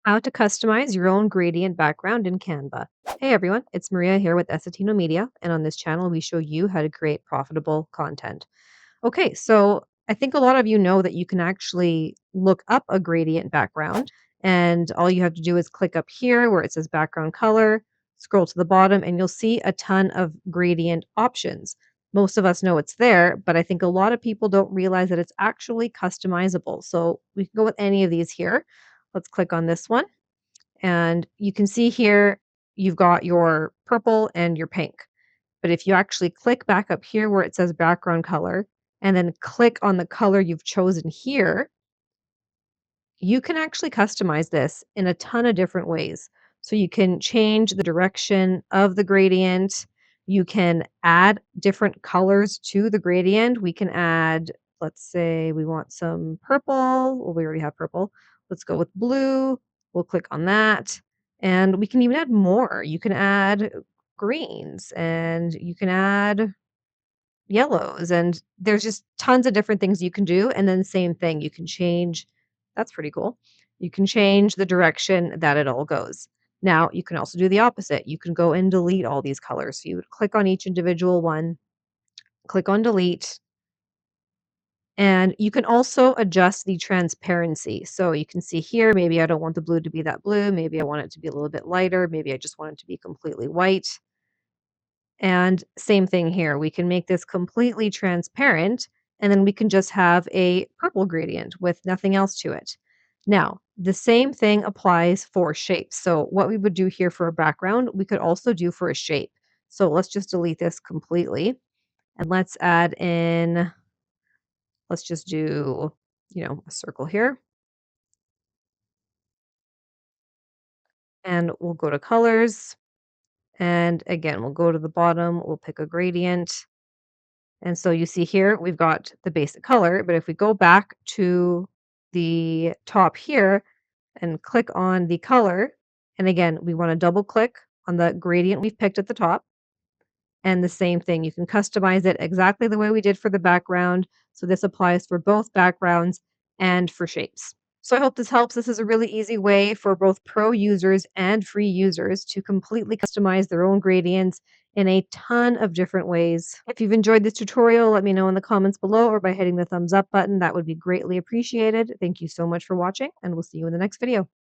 How to customize your own gradient background in Canva. Hey everyone, it's Maria here with Essetino Media, and on this channel we show you how to create profitable content. Okay, so I think a lot of you know that you can actually look up a gradient background, and all you have to do is click up here where it says background color, scroll to the bottom, and you'll see a ton of gradient options. Most of us know it's there, but I think a lot of people don't realize that it's actually customizable. So we can go with any of these here. Let's click on this one. And you can see here, you've got your purple and your pink. But if you actually click back up here where it says background color and then click on the color you've chosen here, you can actually customize this in a ton of different ways. So you can change the direction of the gradient. You can add different colors to the gradient. We can add, let's say we want some purple. Well, we already have purple. Let's go with blue. We'll click on that. And we can even add more. You can add greens and you can add yellows, and there's just tons of different things you can do, and then same thing, you can change that's pretty cool. You can change the direction that it all goes. Now, you can also do the opposite. You can go and delete all these colors. So you would click on each individual one, click on delete, and you can also adjust the transparency. So you can see here, maybe I don't want the blue to be that blue, maybe I want it to be a little bit lighter, maybe I just want it to be completely white. And same thing here. We can make this completely transparent, and then we can just have a purple gradient with nothing else to it. Now, the same thing applies for shapes. So what we would do here for a background, we could also do for a shape. So let's just delete this completely, and let's add in, let's just do, a circle here. And we'll go to colors. And again, we'll go to the bottom, we'll pick a gradient. And so you see here, we've got the basic color, but if we go back to the top here and click on the color, and again, we want to double click on the gradient we've picked at the top, and the same thing, you can customize it exactly the way we did for the background. So this applies for both backgrounds and for shapes. So I hope this helps. This is a really easy way for both pro users and free users to completely customize their own gradients in a ton of different ways. If you've enjoyed this tutorial, let me know in the comments below or by hitting the thumbs up button. That would be greatly appreciated. Thank you so much for watching, and we'll see you in the next video.